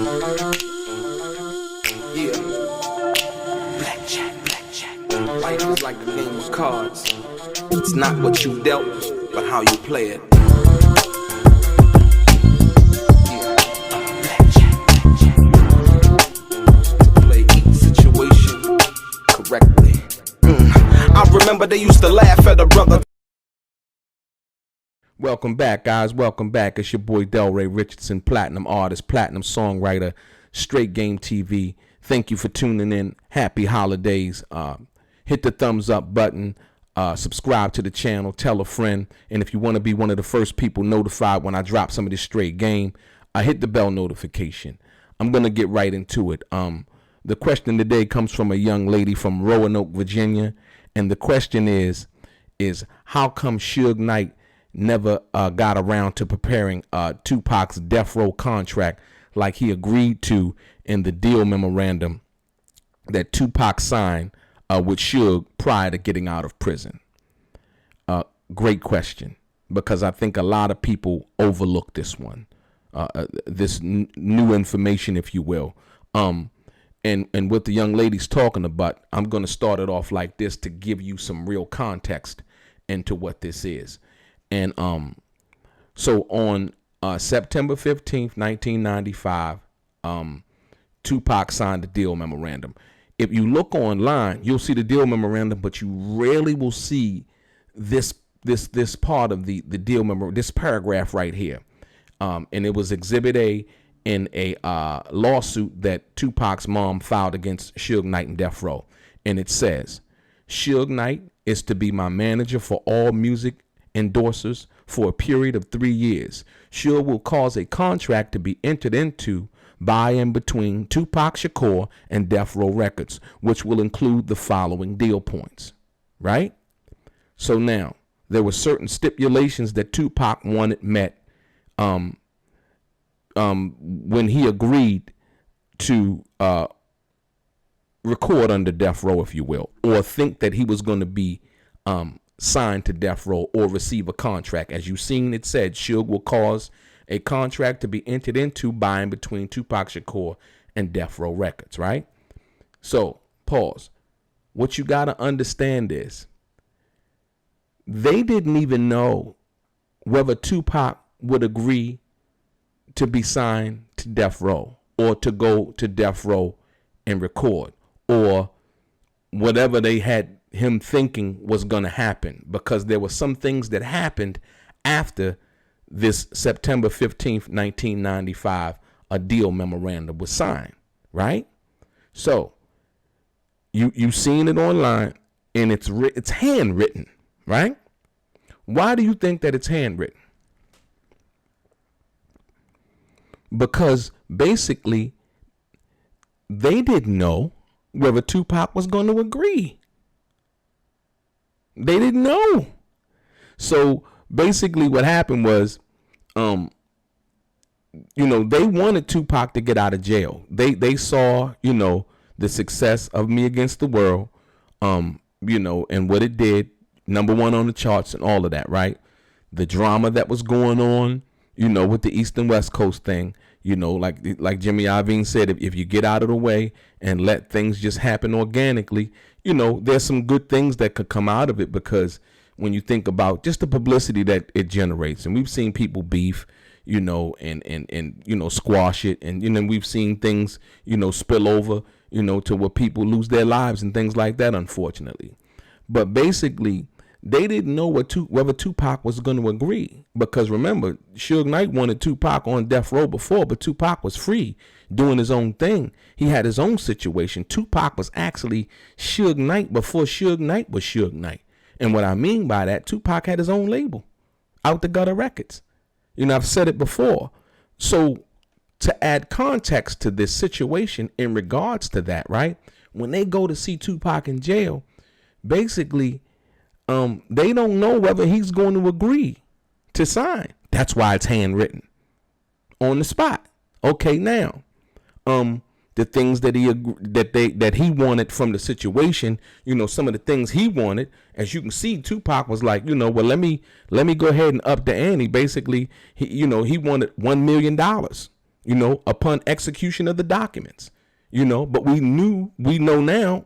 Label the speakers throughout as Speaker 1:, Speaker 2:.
Speaker 1: Yeah. Blackjack. Life is like a game of cards. It's not what you dealt, but how you play it. Yeah. Blackjack. To play each situation correctly. I remember they used to laugh at a brother.
Speaker 2: Welcome back, guys. Welcome back. It's your boy DELRAY, Richardson, platinum artist, platinum songwriter, Straight Game TV. Thank you for tuning in. Happy holidays. Hit the thumbs up button. Subscribe to the channel. Tell a friend. And if you want to be one of the first people notified when I drop some of this straight game, hit the bell notification. I'm going to get right into it. The question today comes from a young lady from Roanoke, Virginia. And the question is how come Suge Knight never got around to preparing 2Pac's death row contract like he agreed to in the Deal Memorandum that 2Pac signed with Suge prior to getting out of prison? Great question, because I think a lot of people overlook this one, this new information, if you will. And what the young lady's talking about, I'm going to start it off like this to give you some real context into what this is. And so on September 15th, 1995, 2Pac signed the Deal Memorandum. If you look online, you'll see the Deal Memorandum, but you rarely will see this part of the Deal Memorandum, this paragraph right here. And it was Exhibit A in a lawsuit that 2Pac's mom filed against Suge Knight and Death Row. And it says, Suge Knight is to be my manager for all music endorsers for a period of 3 years. Suge will cause a contract to be entered into by and between 2Pac Shakur and Death Row Records, which will include the following deal points, right? So now, there were certain stipulations that 2Pac wanted met when he agreed to record under Death Row, if you will, or think that he was going to be signed to Death Row or receive a contract. As you've seen, it said Suge will cause a contract to be entered into by and between 2Pac Shakur and Death Row Records, right? So, pause. What you got to understand is they didn't even know whether 2Pac would agree to be signed to Death Row or to go to Death Row and record, or whatever they had him thinking was going to happen, because there were some things that happened after this September 15th, 1995, a Deal Memorandum was signed, right? So you've seen it online, and it's handwritten, right? Why do you think that it's handwritten? Because basically they didn't know whether 2Pac was going to agree. They didn't know. So basically what happened was, they wanted 2Pac to get out of jail. They saw, the success of Me Against the World, and what it did, #1 on the charts and all of that, right? The drama that was going on, with the East and West Coast thing, like Jimmy Iovine said, if you get out of the way and let things just happen organically, there's some good things that could come out of it, because when you think about just the publicity that it generates, and we've seen people beef, and squash it, and we've seen things, spill over, to where people lose their lives and things like that, unfortunately. But basically, they didn't know whether 2Pac was going to agree, because remember, Suge Knight wanted 2Pac on Death Row before, but 2Pac was free doing his own thing. He had his own situation. 2Pac was actually Suge Knight before Suge Knight was Suge Knight. And what I mean by that, 2Pac had his own label, Out the Gutter Records. I've said it before. So to add context to this situation in regards to that, right? When they go to see 2Pac in jail, basically, they don't know whether he's going to agree to sign. That's why it's handwritten on the spot. Okay, now, the things that he wanted from the situation, some of the things he wanted, as you can see, 2Pac was like, well, let me go ahead and up the ante. Basically, he wanted $1 million, upon execution of the documents, but we know now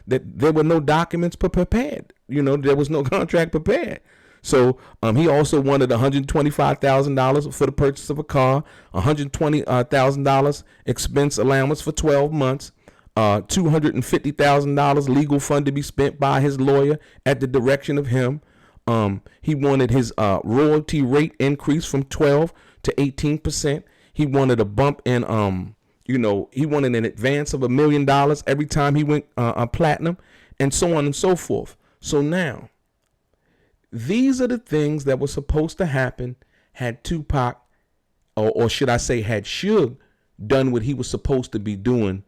Speaker 2: that there were no documents prepared. There was no contract prepared. So he also wanted $125,000 for the purchase of a car, $120,000 expense allowance for 12 months, $250,000 legal fund to be spent by his lawyer at the direction of him. He wanted his royalty rate increase from 12 to 18%. He wanted a bump in, he wanted an advance of $1 million every time he went platinum, and so on and so forth. So now, these are the things that were supposed to happen had Tupac, or should I say had Suge, done what he was supposed to be doing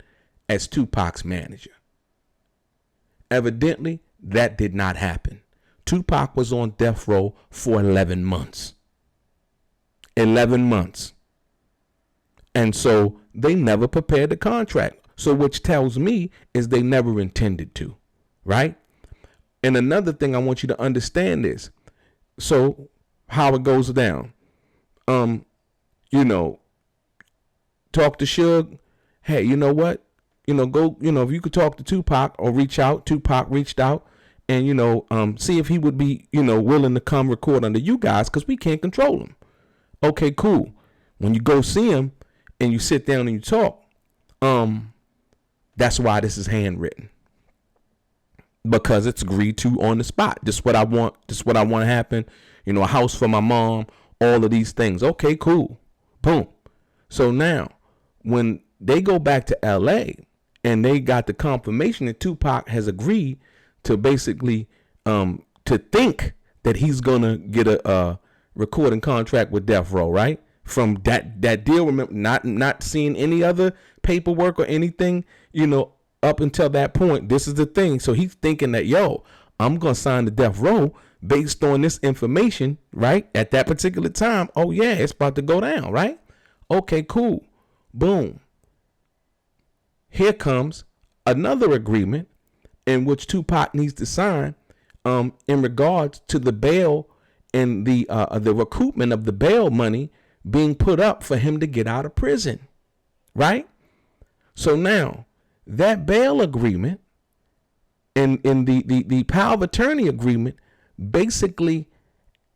Speaker 2: as 2Pac's manager. Evidently, that did not happen. Tupac was on death row for 11 months. 11 months. And so they never prepared the contract. So which tells me is they never intended to, right? And another thing I want you to understand is, so how it goes down. Talk to Suge. Hey, you know what? Go, if you could talk to Tupac or reach out. Tupac reached out and, see if he would be, willing to come record under you guys, because we can't control him. Okay, cool. When you go see him and you sit down and you talk, that's why this is handwritten. Because it's agreed to on the spot. This is what I want. This is what I want to happen. A house for my mom, all of these things. Okay, cool. Boom. So now, when they go back to LA and they got the confirmation that Tupac has agreed to basically to think that he's gonna get a recording contract with Death Row, right? From that deal, remember, not seeing any other paperwork or anything, up until that point. This is the thing. So he's thinking that, I'm gonna sign the Death Row based on this information, right? At that particular time. Oh yeah, it's about to go down, right? Okay, cool. Boom. Here comes another agreement in which Tupac needs to sign in regards to the bail and the recoupment of the bail money being put up for him to get out of prison, right? So now that bail agreement and the power of attorney agreement basically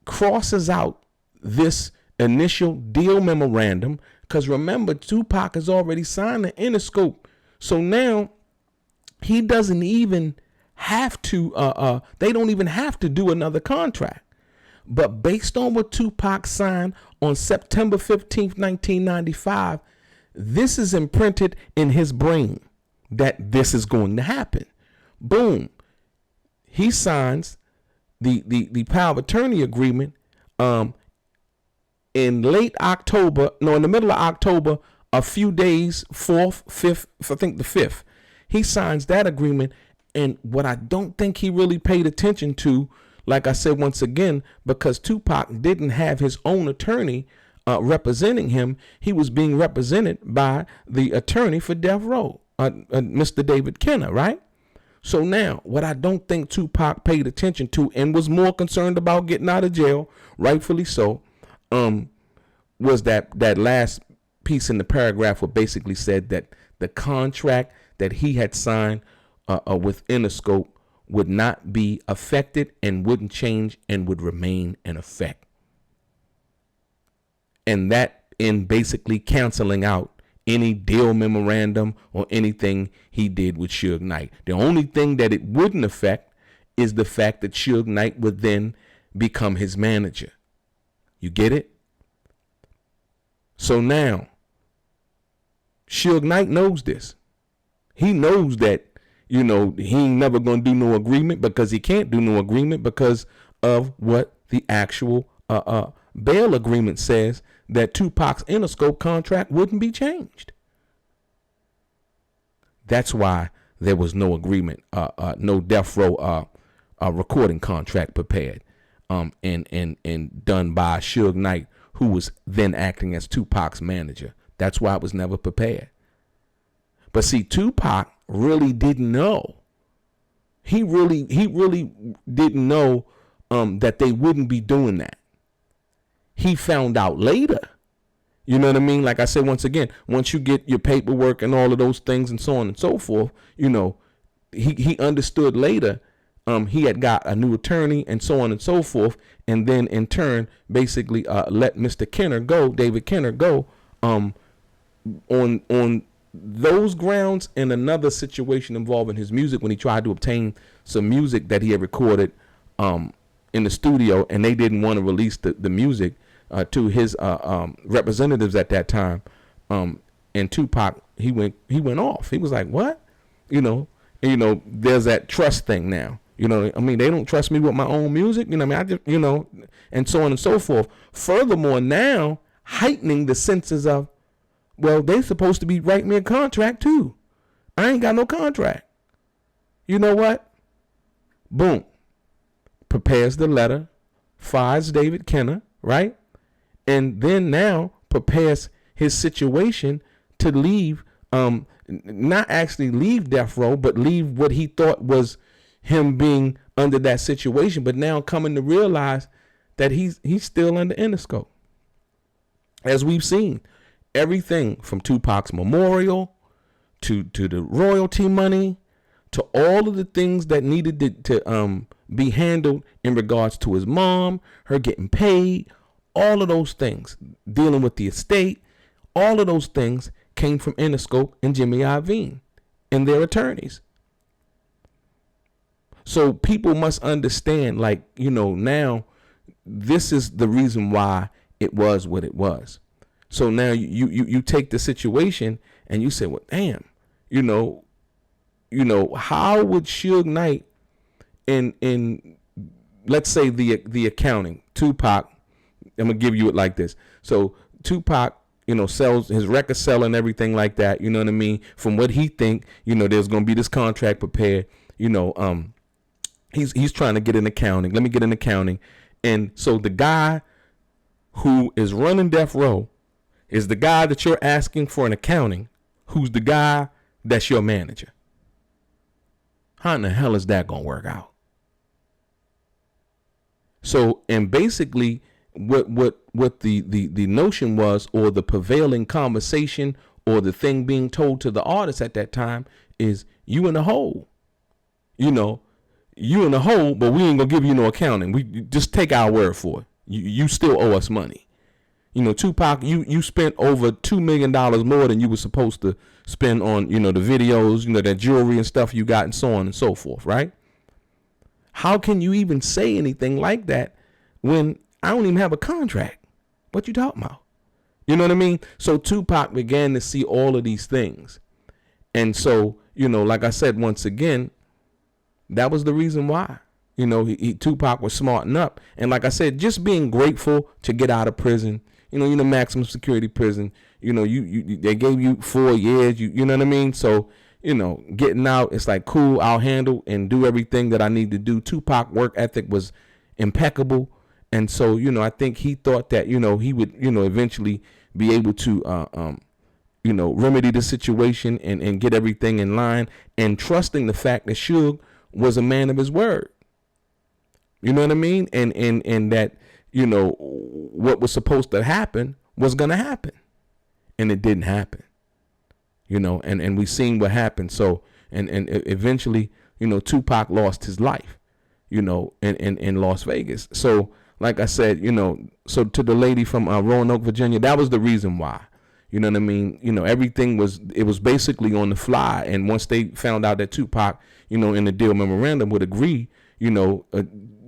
Speaker 2: crosses out this initial deal memorandum, because remember, Tupac has already signed the Interscope. So now he doesn't even have to, they don't even have to do another contract. But based on what Tupac signed on September 15th, 1995, this is imprinted in his brain that this is going to happen. Boom. He signs the power of attorney agreement in late October, in the middle of October, a few days, 4th, 5th, I think the 5th. He signs that agreement. And what I don't think he really paid attention to, like I said, once again, because Tupac didn't have his own attorney representing him, he was being represented by the attorney for Death Row, Mr. David Kenner, right? So now, what I don't think Tupac paid attention to and was more concerned about getting out of jail, rightfully so, was that last piece in the paragraph where basically said that the contract that he had signed with Interscope would not be affected and wouldn't change and would remain in effect. And that in basically canceling out any deal memorandum or anything he did with Suge Knight. The only thing that it wouldn't affect is the fact that Suge Knight would then become his manager. You get it? So now, Suge Knight knows this. He knows that, he ain't never going to do no agreement, because he can't do no agreement because of what the actual bail agreement says, that Tupac's Interscope contract wouldn't be changed. That's why there was no agreement, no Death Row recording contract prepared and done by Suge Knight, who was then acting as Tupac's manager. That's why it was never prepared. But see, Tupac really didn't know. He really didn't know that they wouldn't be doing that. He found out later, You know what I mean? Like I said, once again, once you get your paperwork and all of those things and so on and so forth, you know, he understood later he had got a new attorney and so on and so forth, and then in turn basically let Mr. Kenner go, David Kenner go, on those grounds, and another situation involving his music when he tried to obtain some music that he had recorded in the studio, and they didn't want to release the music to his representatives at that time. And Tupac, he went off. He was like, what? You know, and, you know, there's that trust thing now. You know, I mean, they don't trust me with my own music. You know, I mean, I just, you know, and so on and so forth. Furthermore, now heightening the senses of, well, they supposed to be writing me a contract too. I ain't got no contract. You know what? Boom. Prepares the letter, fires David Kenner, right? And then now prepares his situation to leave, not actually leave death row, but leave what he thought was him being under that situation, but now coming to realize that he's still under Interscope. As we've seen, everything from Tupac's memorial to the royalty money to all of the things that needed to be handled in regards to his mom, her getting paid, all of those things, dealing with the estate, all of those things came from Interscope and Jimmy Iovine and their attorneys. So people must understand, like, you know, now this is the reason why it was what it was. So now you take the situation and you say, well, damn, you know, how would Suge Knight in let's say the accounting, Tupac, I'm gonna give you it like this. So Tupac, you know, sells his record, selling everything like that. You know what I mean? From what he think, you know, there's gonna be this contract prepared. You know, he's trying to get an accounting. Let me get an accounting. And so the guy who is running death row is the guy that you're asking for an accounting, who's the guy that's your manager. How in the hell is that gonna work out? So, and basically what the notion was, or the prevailing conversation, or the thing being told to the artist at that time is, you in the hole. You know, you in the hole, but we ain't gonna give you no accounting. We just take our word for it. You still owe us money. You know, Tupac, you spent over $2 million more than you were supposed to spend on, you know, the videos, you know, that jewelry and stuff you got and so on and so forth, right? How can you even say anything like that when I don't even have a contract? What you talking about? You know what I mean? So Tupac began to see all of these things. And so, you know, like I said, once again, that was the reason why. You know, Tupac was smarting up. And like I said, just being grateful to get out of prison, you know, maximum security prison, you know, they gave you 4 years, you know what I mean? So, you know, getting out, it's like, cool, I'll handle and do everything that I need to do. Tupac work ethic was impeccable. And so, you know, I think he thought that, you know, he would, you know, eventually be able to, you know, remedy the situation and get everything in line, and trusting the fact that Suge was a man of his word. You know what I mean? And that, you know, what was supposed to happen was going to happen, and it didn't happen, you know, and we seen what happened. So, and eventually, you know, Tupac lost his life, you know, in Las Vegas. So, like I said, you know, so to the lady from Roanoke, Virginia, that was the reason why. You know what I mean? You know, everything was basically on the fly. And once they found out that Tupac, you know, in the Deal Memorandum would agree, you know,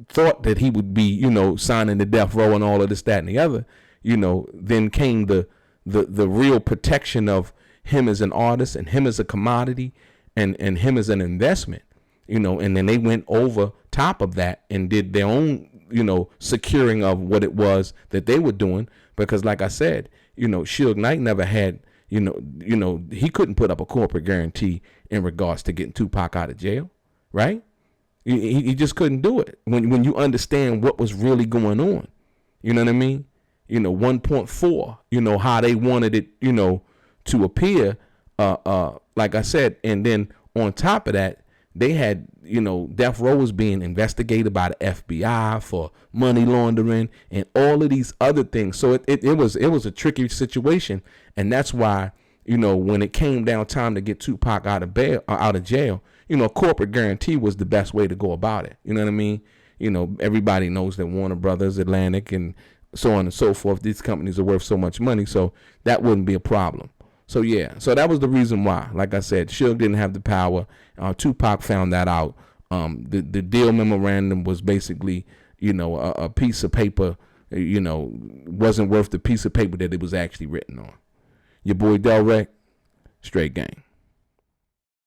Speaker 2: thought that he would be, you know, signing the death row and all of this, that, and the other, you know, then came the real protection of him as an artist and him as a commodity and him as an investment, you know, and then they went over top of that and did their own, you know, securing of what it was that they were doing. Because like I said, you know, Suge Knight never had, you know, he couldn't put up a corporate guarantee in regards to getting Tupac out of jail, right? He just couldn't do it when you understand what was really going on. You know what I mean? You know, 1.4, you know, how they wanted it, you know, to appear, like I said. And then on top of that, they had, Death Row was being investigated by the FBI for money laundering and all of these other things. So it was a tricky situation, and that's why, when it came down time to get Tupac out of jail, corporate guarantee was the best way to go about it. You know what I mean? Everybody knows that Warner Brothers, Atlantic, and so on and so forth, these companies are worth so much money, so that wouldn't be a problem. So yeah, so that was the reason why. Like I said, Suge didn't have the power. Tupac found that out. The deal memorandum was basically, a piece of paper, wasn't worth the piece of paper that it was actually written on. Your boy DELRAY, straight gang.